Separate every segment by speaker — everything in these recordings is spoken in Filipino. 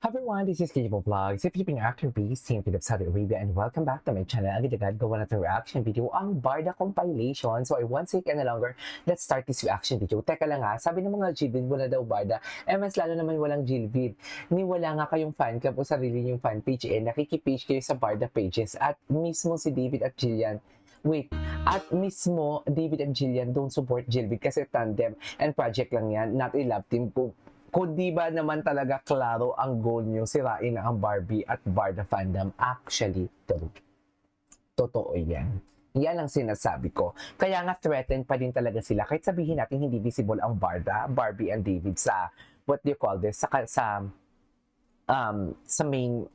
Speaker 1: Hi everyone, this is Kijibo Vlogs. If you've been actor based team of Saudi Arabia and welcome back to my channel. Agad-agad gawa natin reaction video ang Barda compilation. So I won't take any longer. Let's start this reaction video. Teka lang ha, sabi ng mga Jilbid mo na daw Barda, mas lalo naman walang Jilbid. Ni wala nga kayong fan club o sarili yung fan page nakikipage kayo sa Barda pages at mismo si David at Jillian. Wait, at mismo David and Jillian don't support Jilbid kasi tandem and project lang yan, not a love team ko. Kundi ba naman talaga klaro ang goal nyo, sirain ang Barbie at Barda fandom? Actually, true. Totoo yan. Yan ang sinasabi ko. Kaya nga threatened pa din talaga sila. Kahit sabihin natin hindi visible ang Barda, Barbie and David sa, what do you call this, sa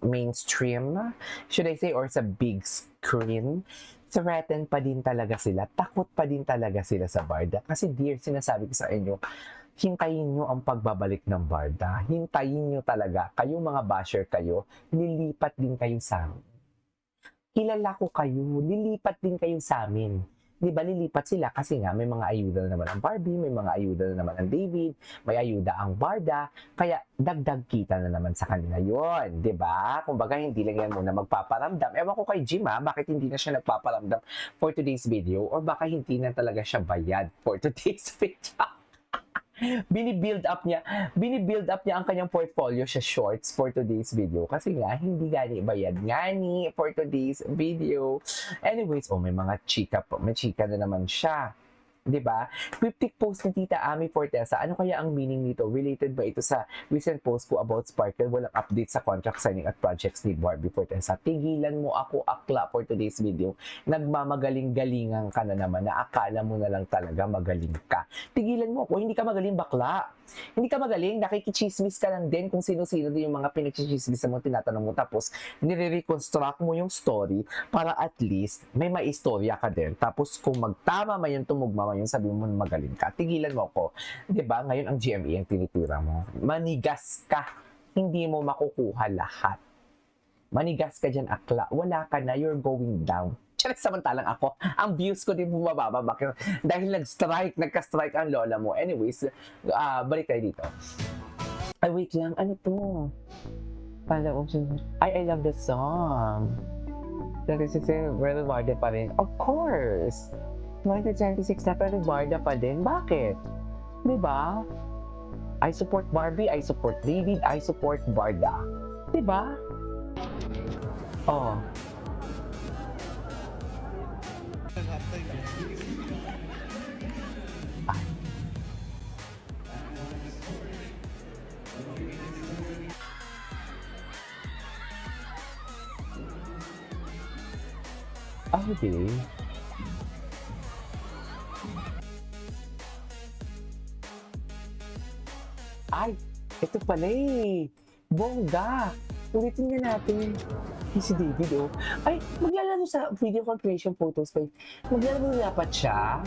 Speaker 1: mainstream, should I say, or sa big screen, threatened pa din talaga sila. Takot pa din talaga sila sa Barda. Kasi dear, sinasabi ko sa inyo, hintayin nyo ang pagbabalik ng Barda. Hintayin nyo talaga. Kayong mga basher kayo, lilipat din kayo sa amin. Kilala ko kayo, lilipat din kayo sa amin. Di ba lilipat sila kasi nga may mga ayuda na naman ang Barbie, may mga ayuda na naman ang David, may ayuda ang Barda, kaya dagdag kita na naman sa kanila yon, di ba? Kumbaga hindi lang yan muna magpaparamdam. Ewan ko kay Jim bakit hindi na siya nagpaparamdam for today's video or baka hindi na talaga siya bayad for today's video. binibuild up niya ang kanyang portfolio sa shorts for today's video kasi nga hindi gani bayad ngani for today's video. Anyways, may mga chika po, may chika na naman siya. 'Di ba? Cryptic post ni Tita Ami Fortesa. Ano kaya ang meaning nito? Related ba ito sa recent post ko about Sparkle? Walang update sa contract signing at projects ni Barbie Fortesa. Tigilan mo ako akla for today's video. Nagmamagaling-galingan ka na naman na akala mo na lang talaga magaling ka. Tigilan mo ako. Hindi ka magaling bakla. Hindi ka magaling. Nakikichismis ka lang din kung sino-sino din yung mga pinagchichismis mo, tinatanong mo. Tapos, nire-reconstruct mo yung story para at least may maistorya ka din. Tapos, kung magtama man yung tumugma yung sabi mo magaling ka, tigilan mo ako. Diba? Ngayon ang GMA ang tinitira mo. Manigas ka. Hindi mo makukuha lahat. Manigas ka dyan, akla. Wala ka na. You're going down. Tsaka samantalang ako, ang views ko din bumababa. Bakit? Dahil nagka-strike ang lola mo. Anyways, balik tayo dito. Ay, wait lang. Ano to? I love the song. 36, Red Barda pa rin. Of course! 1976 na pero Barda pa din. Bakit? Diba? I support Barbie, I support David, I support Barda. Diba? Oh. Okay. Ay, ito pala bongga. Ulitin nga natin. Si David, Ay, maglalaro sa video call creation photos pa. Maglalaro dapat siya?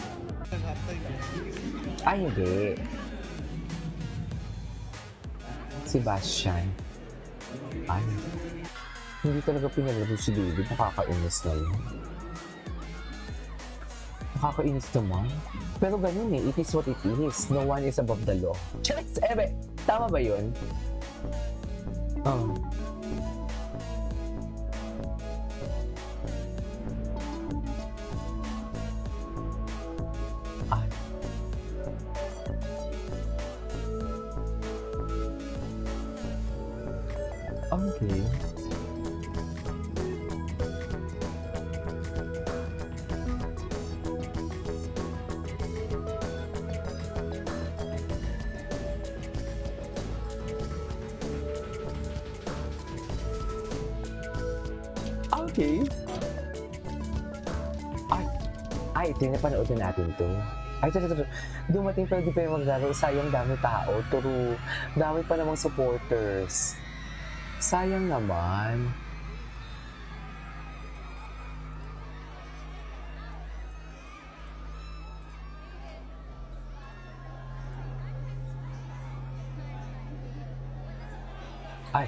Speaker 1: Ay, hindi. Sebastian. Ay, hindi talaga pinalaro si David. Nakakainis na yun. Nakakainis naman. Pero ganun it is what it is. No one is above the law. Charis, tama ba yun? Oh. Ay. Okay. Okay. Ay, tinapanood na natin to. Ay, dumating pero di pa yung maglaro. Sayang dami tao. Turo, dami pa namang supporters. Sayang naman. Ay.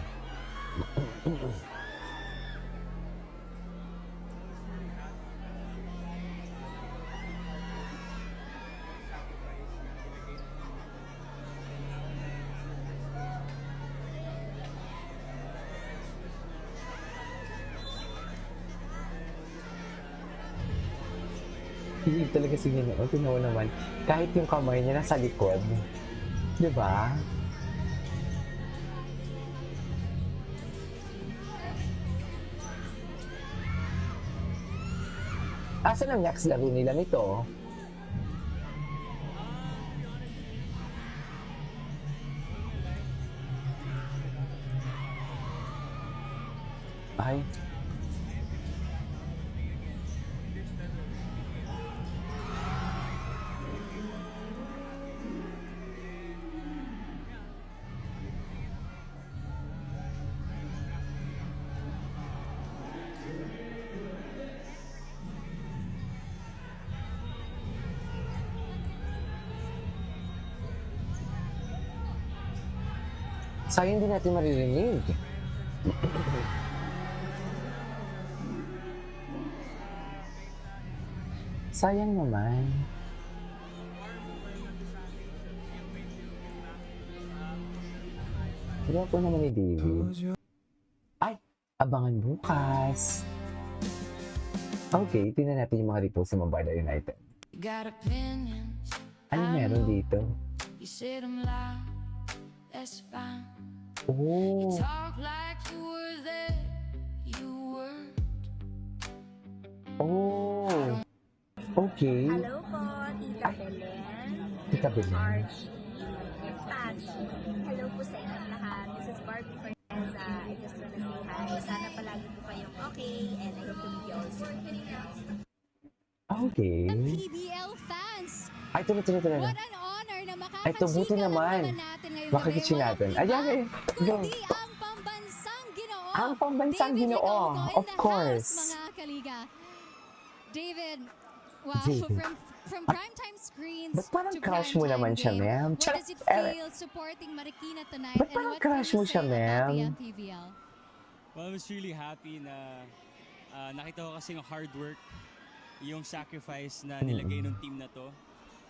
Speaker 1: Hilig talaga si Ginoo. Tingnan mo naman, kahit yung kamay niya nasa likod. Di ba? Asan ang next laro nila nito? Ay. Sayang din natin maririnig. Sayang naman. Kaya po naman ni David. Ay! Abangan bukas. Okay, tingnan natin yung mga repost ng Bombarda United. Ano meron dito? Oh! Oh! Okay.
Speaker 2: Hello po, Tita Belen.
Speaker 1: Tita Belen.
Speaker 2: Archie. Tati. Hello po sa inyong lahat. This is Barbie Fernandez. I just wanna say hi. Sana palagi po kayong okay and I hope to meet you all soon.
Speaker 1: Okay.
Speaker 3: PBL fans!
Speaker 1: Ay, ito na.
Speaker 3: What an honor na
Speaker 1: Ay, ito, buti
Speaker 3: makakachika
Speaker 1: naman.
Speaker 3: natin ngayong
Speaker 1: Makakitsi
Speaker 3: gabi.
Speaker 1: natin.
Speaker 3: Walang
Speaker 1: Ayan
Speaker 3: iba,
Speaker 1: eh.
Speaker 3: kundi ang pambansang ginoo.
Speaker 1: Ang pambansang
Speaker 3: David
Speaker 1: ginoo,
Speaker 3: Licaoco in
Speaker 1: of
Speaker 3: the
Speaker 1: course.
Speaker 3: house, mga kaliga. David, wow,
Speaker 1: David.
Speaker 3: from primetime screens
Speaker 1: Ba't parang
Speaker 3: to
Speaker 1: crush mo
Speaker 3: primetime
Speaker 1: naman siya,
Speaker 3: game,
Speaker 1: ma'am?
Speaker 3: What does it feel supporting Marikina tonight?
Speaker 1: Ba't
Speaker 3: and
Speaker 1: parang
Speaker 3: what
Speaker 1: crush
Speaker 3: can you
Speaker 1: mo siya,
Speaker 3: say about
Speaker 1: ma'am?
Speaker 3: the MPBL?
Speaker 4: Well, I was really happy na nakita ko kasi yung hard work, yung sacrifice na nilagay ng team na to.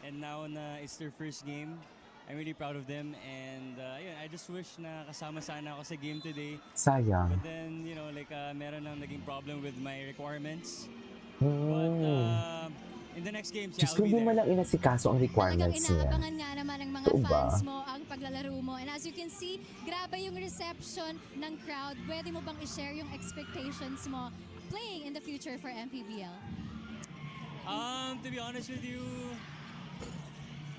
Speaker 4: And now na it's their first game, I'm really proud of them. And ayun, I just wish na kasama sana ako sa game today.
Speaker 1: Sayang.
Speaker 4: But then, you know, like meron lang naging problem with my requirements. But in the next game,
Speaker 1: Diyos
Speaker 4: I'll
Speaker 1: ko,
Speaker 4: be
Speaker 1: hindi mo
Speaker 4: there.
Speaker 1: lang inasikaso ang
Speaker 3: Talagang
Speaker 1: requirements niya.
Speaker 3: inaabangan nga naman ng mga
Speaker 1: Oo ba?
Speaker 3: fans mo ang paglalaro mo. And as you can see, grabe yung reception ng crowd. Pwede mo bang i-share yung expectations mo playing in the future for MPBL?
Speaker 4: To be honest with you,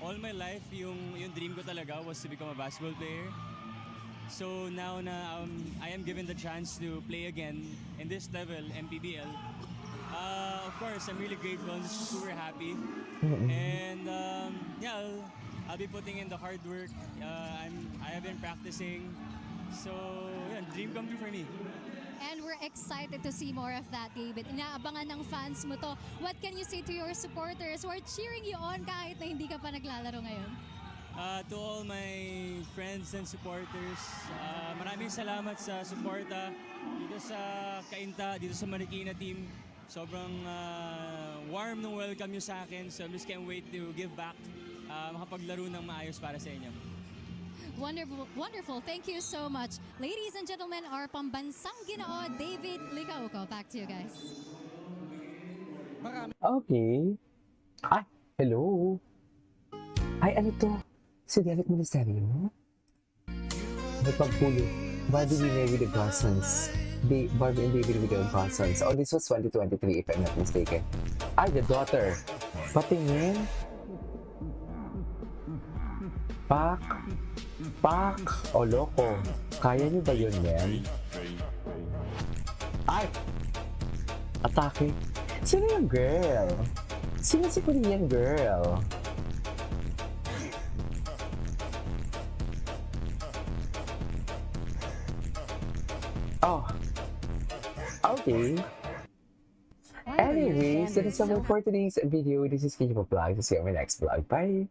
Speaker 4: all my life, yung dream ko talaga was to become a basketball player. So now na I am given the chance to play again in this level, MPBL. Of course, I'm really grateful. I'm super happy. And yeah, I'll be putting in the hard work. I have been practicing. So yeah, dream come true for me.
Speaker 3: And we're excited to see more of that, David. Inaabangan ng fans mo to. What can you say to your supporters who are cheering you on kahit na hindi ka pa naglalaro ngayon?
Speaker 4: To all my friends and supporters, maraming salamat sa suporta dito sa Cainta, dito sa Marikina team. Sobrang warm ng welcome nyo sa akin, so I just can't wait to give back, makapaglaro ng maayos para sa inyo.
Speaker 3: Wonderful, wonderful. Thank you so much. Ladies and gentlemen, our pambansang ginoo, David Licaoco. Back to you guys.
Speaker 1: Okay. Ay, hello. Ay, ano to? Si Derek Ministerio? Nagpagpulo. Barbie Winner with the Gossons. Barbie and David with the Gossons. Oh, this was 2023 if I'm not mistaken. Ay, the daughter. Patingin. Pak. O loko. Kaya niyo ba yun, ma'am? Ay! Atake. Sino yung girl? Sino si Korean girl? Oh. Okay. Anyways, that is all for today's video. This is Kiki Vlog. See you on my next vlog. Bye!